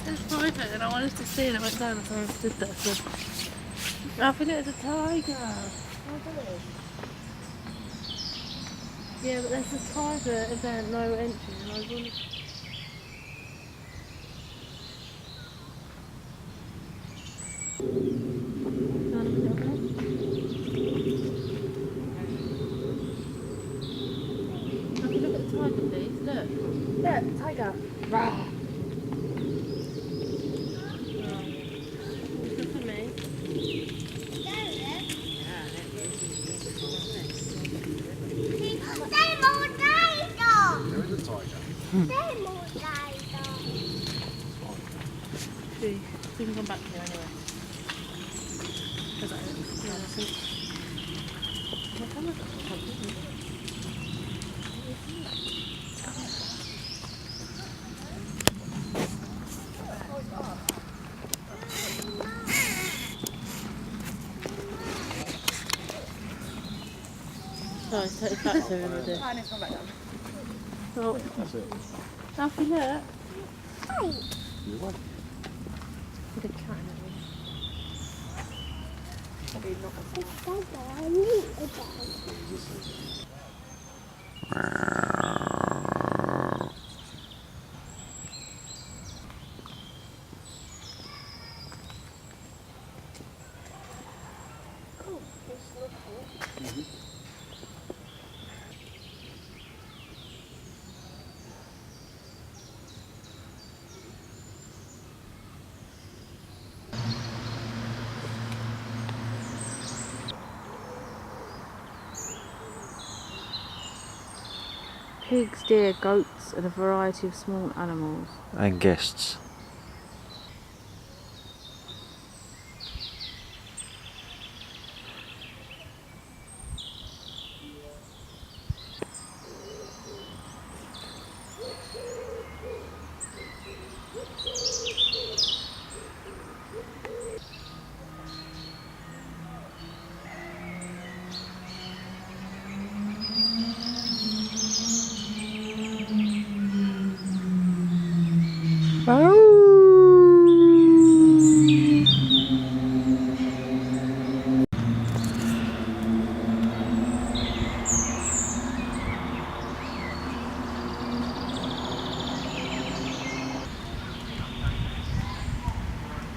It's private and I wanted to see it. I went down and someone stood there. So I think it's a tiger. Oh, really? Yeah, but there's a private event, no entry, and I was wondering. Have a look at the tiger, please. Look. Look, tiger. Rah. Look at me. See, we can come back here anyway. Oh, it's back to him, is it? Oh, that's it. Alfie, look. With a cat in it. Pigs, deer, goats and a variety of small animals. And guests.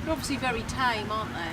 They're obviously very tame, aren't they?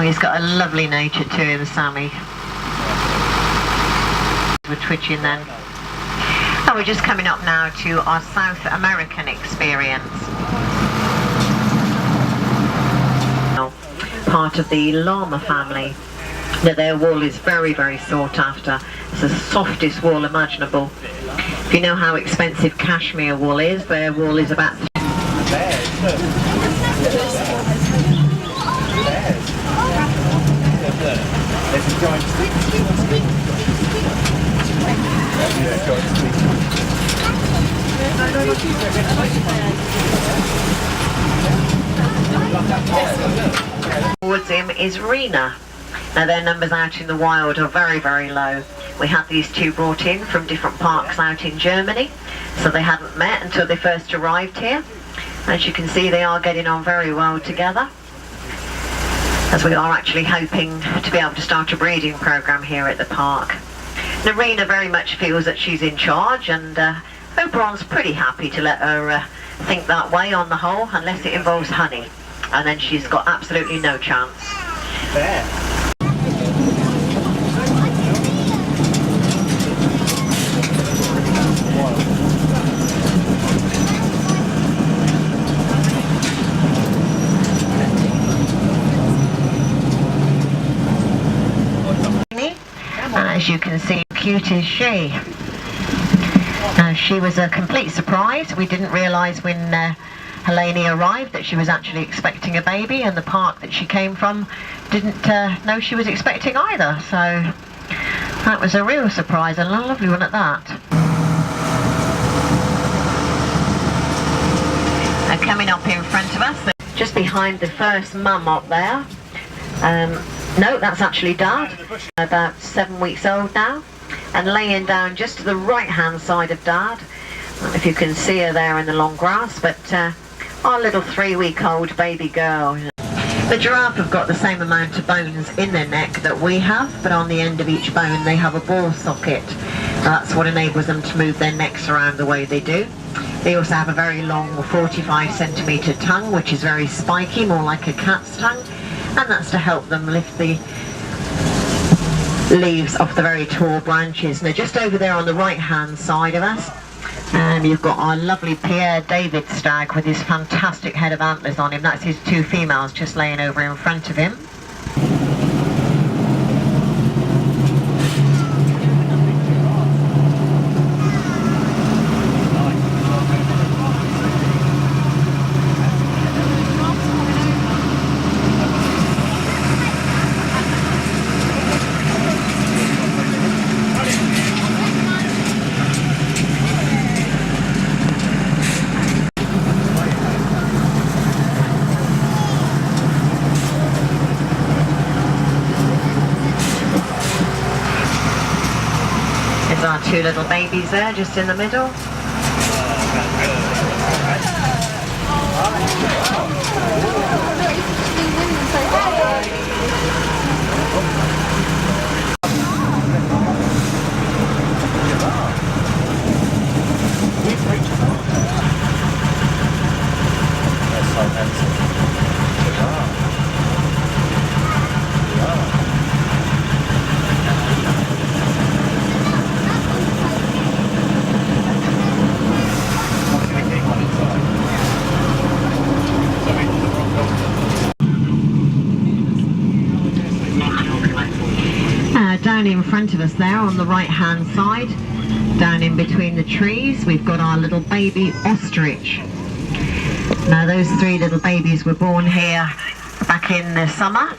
He's got a lovely nature to him, Sammy. We're twitching then. And we're just coming up now to our South American experience. Part of the llama family. Now, their wool is very, very sought after. It's the softest wool imaginable. If you know how expensive cashmere wool is, their wool is about... There's a giant squeak. Towards him is Rena. Now their numbers out in the wild are very, very low. We had these two brought in from different parks out in Germany, so they hadn't met until they first arrived here. As you can see, they are getting on very well together, as we are actually hoping to be able to start a breeding program here at the park. Narina very much feels that she's in charge, and Oberon's pretty happy to let her think that way on the whole, unless it involves honey, and then she's got absolutely no chance. There. as you can see, how cute is she? She was a complete surprise. We didn't realise when Helene arrived that she was actually expecting a baby, and the park that she came from didn't know she was expecting either. So that was a real surprise, and a lovely one at that. Coming up in front of us, just behind the first mum up there. No, that's actually Dad, about 7 weeks old now, and laying down just to the right hand side of Dad. I don't know if you can see her there in the long grass, but our little 3-week-old baby girl. The giraffe have got the same amount of bones in their neck that we have, but on the end of each bone they have a ball socket. That's what enables them to move their necks around the way they do. They also have a very long 45-centimetre tongue, which is very spiky, more like a cat's tongue, and that's to help them lift the leaves off the very tall branches. Now just over there on the right hand side of us, you've got our lovely Pierre David stag with his fantastic head of antlers on him. That's his 2 females just laying over in front of him. Our 2 little babies there, just in the middle. Down in front of us there on the right hand side, down in between the trees, we've got our little baby ostrich. Now those 3 little babies were born here back in the summer.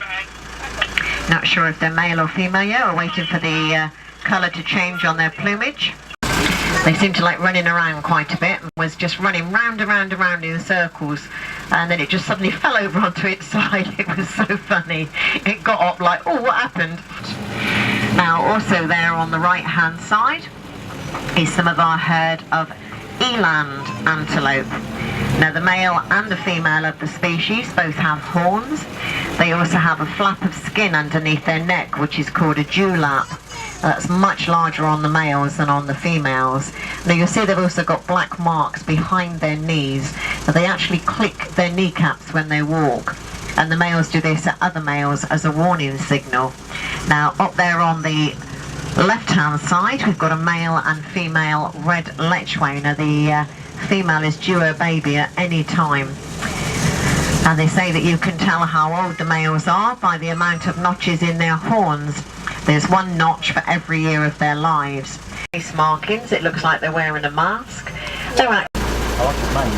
Not sure if they're male or female yet, we're waiting for the colour to change on their plumage. They seem to like running around quite a bit, and was just running round and round and round in circles, and then it just suddenly fell over onto its side. It was so funny. It got up like, oh, what happened? Now also there on the right hand side is some of our herd of eland antelope. Now the male and the female of the species both have horns. They also have a flap of skin underneath their neck, which is called a dewlap. That's much larger on the males than on the females. Now you'll see they've also got black marks behind their knees. Now they actually click their kneecaps when they walk, and the males do this at other males as a warning signal. Now up there on the left hand side we've got a male and female red lechwe. Now the female is due her baby at any time, and they say that you can tell how old the males are by the amount of notches in their horns. There's 1 notch for every year of their lives. Face markings, it looks like they're wearing a mask. They're I like the mane,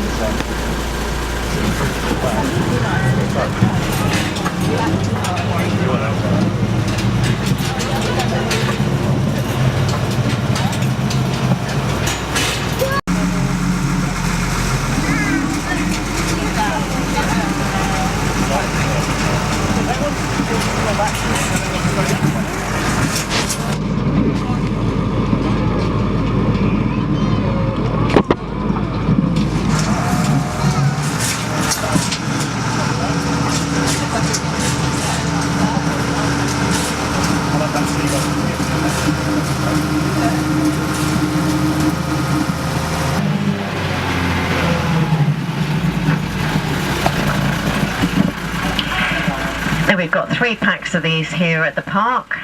we've got 3 packs of these here at the park.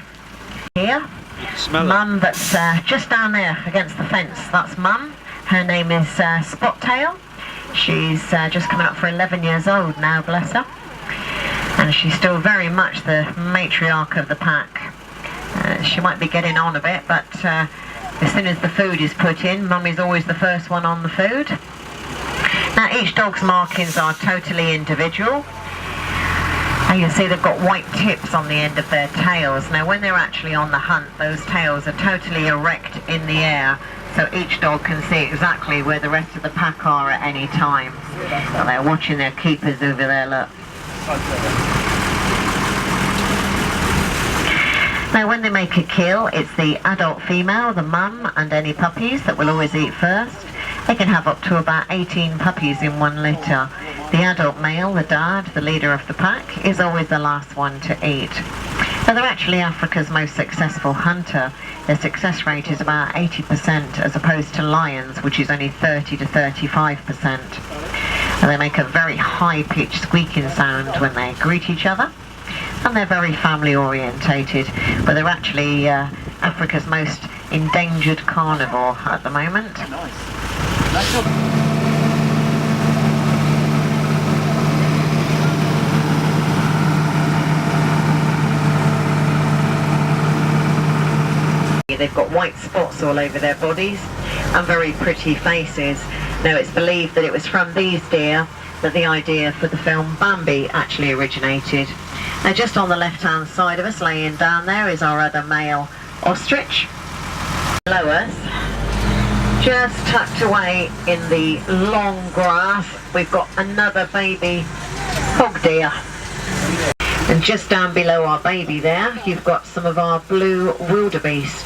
Here, Mum that's just down there against the fence, that's Mum. Her name is Spot Tail. She's just coming up for 11 years old now, bless her. And she's still very much the matriarch of the pack. She might be getting on a bit, but as soon as the food is put in, Mummy's always the first one on the food. Now each dog's markings are totally individual. And you can see they've got white tips on the end of their tails. Now when they're actually on the hunt, those tails are totally erect in the air, so each dog can see exactly where the rest of the pack are at any time. So they're watching their keepers over there, look. Now when they make a kill, it's the adult female, the mum, and any puppies that will always eat first. They can have up to about 18 puppies in one litter. The adult male, the dad, the leader of the pack, is always the last one to eat. Now they're actually Africa's most successful hunter. Their success rate is about 80% as opposed to lions, which is only 30 to 35%. And they make a very high-pitched squeaking sound when they greet each other. And they're very family orientated, but they're actually Africa's most endangered carnivore at the moment. They've got white spots all over their bodies and very pretty faces. Now it's believed that it was from these deer that the idea for the film Bambi actually originated. Now just on the left hand side of us, laying down there, is our other male ostrich. Below us, just tucked away in the long grass, we've got another baby hog deer. And just down below our baby there, you've got some of our blue wildebeest.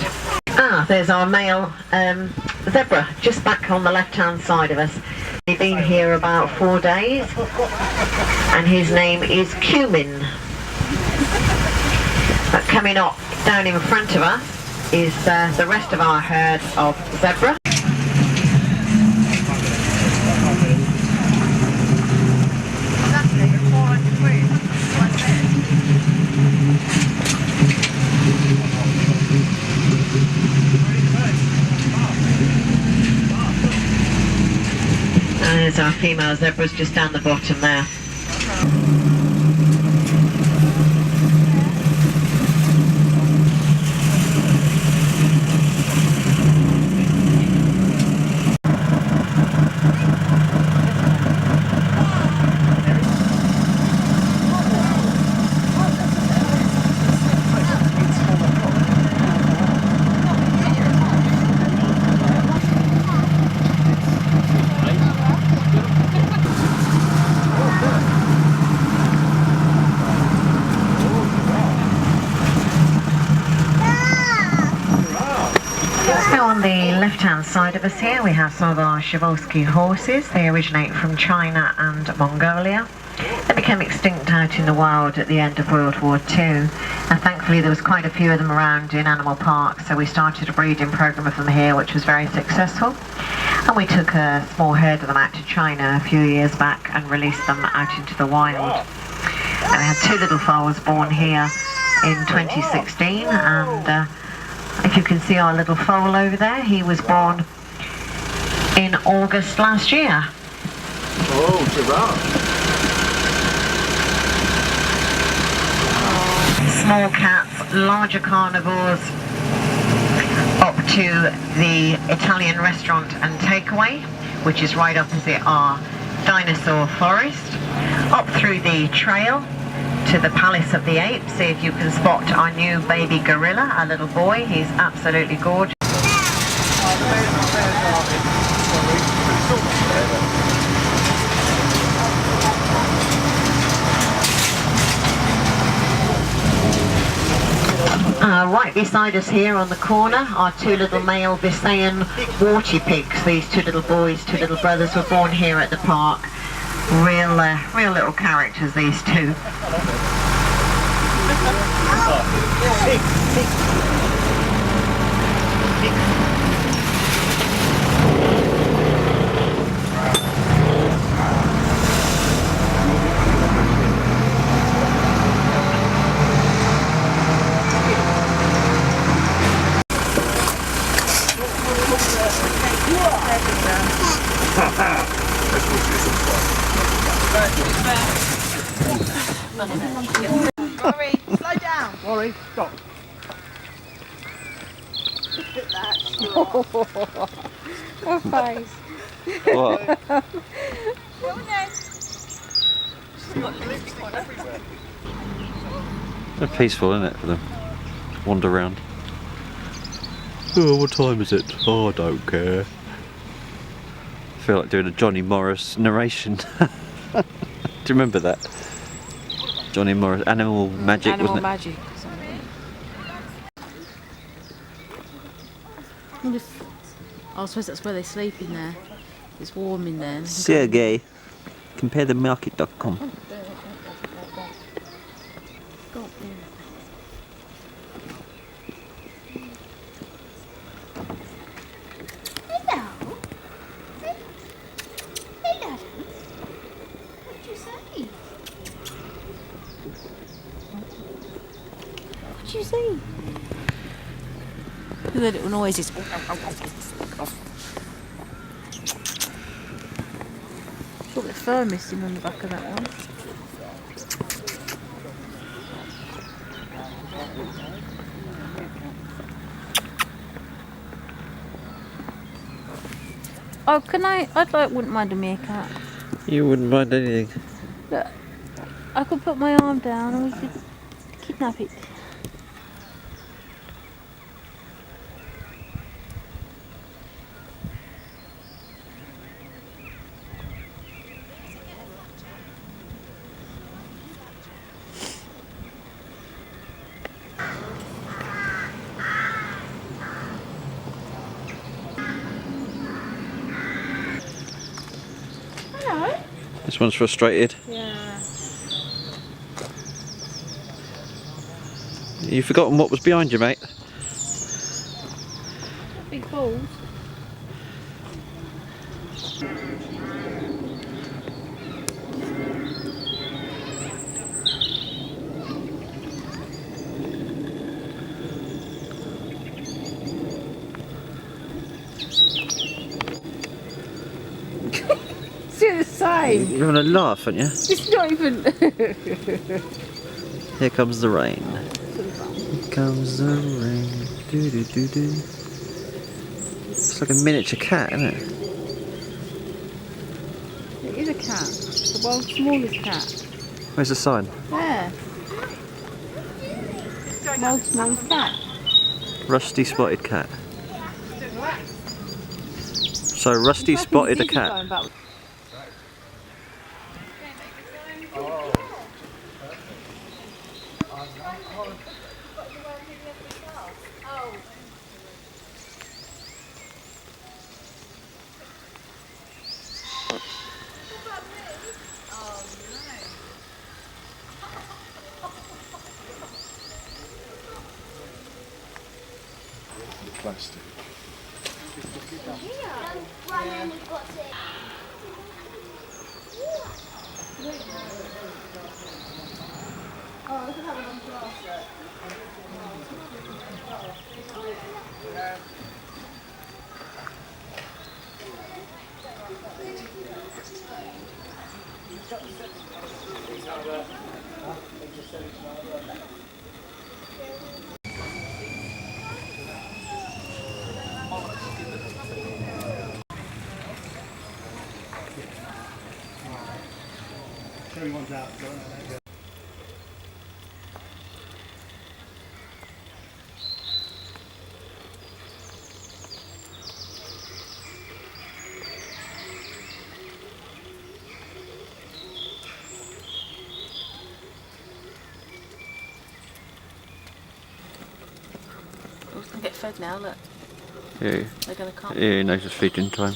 Ah, there's our male zebra, just back on the left-hand side of us. He's been here about 4 days, and his name is Cumin. But coming up down in front of us is the rest of our herd of zebra. And there's our female zebras just down the bottom there. On the left-hand side of us here, we have some of our Przewalski horses. They originate from China and Mongolia. They became extinct out in the wild at the end of World War II, and thankfully there was quite a few of them around in animal parks, so we started a breeding program of them here, which was very successful. And we took a small herd of them out to China a few years back and released them out into the wild. And we had 2 little foals born here in 2016, and if you can see our little foal over there, he was born in August last year. Oh, giraffe. Small cats, larger carnivores, up to the Italian restaurant and takeaway, which is right opposite our dinosaur forest, up through the trail to the Palace of the Apes. See if you can spot our new baby gorilla, our little boy. He's absolutely gorgeous. Right beside us here on the corner are 2 little male Visayan water pigs. These 2 little boys, 2 little brothers, were born here at the park. Real little characters, these 2. Sorry, slow down. Sorry, stop. What face? What? They're peaceful, isn't it, for them? Wander around. Oh, what time is it? Oh, I don't care. I feel like doing a Johnny Morris narration. Do you remember that? Johnny Morris, Animal Magic, Animal wasn't it? Magic or something. I suppose that's where they sleep in there. It's warm in there. Sergey, comparethemarket.com. Hello. Hello. What did you say? What did you say? Look at the little noises. Got the fur missing on the back of that one. Oh, wouldn't mind a meerkat. You wouldn't mind anything. Look, I could put my arm down and we could kidnap it. Hello. This one's frustrated. Yeah. You've forgotten what was behind you, mate. Big balls. It's the same. You're having a laugh, aren't you? It's not even. Here comes the rain. Here comes the rain. Do do do do. It's like a miniature cat, isn't it? It is a cat. The world's smallest cat. Where's the sign? There. World's smallest cat. Rusty spotted cat. So Rusty spotted a cat. Plastic. Everyone's out. We're going to get fed now, look. Yeah. They're going to come. Yeah, no, it's feeding time.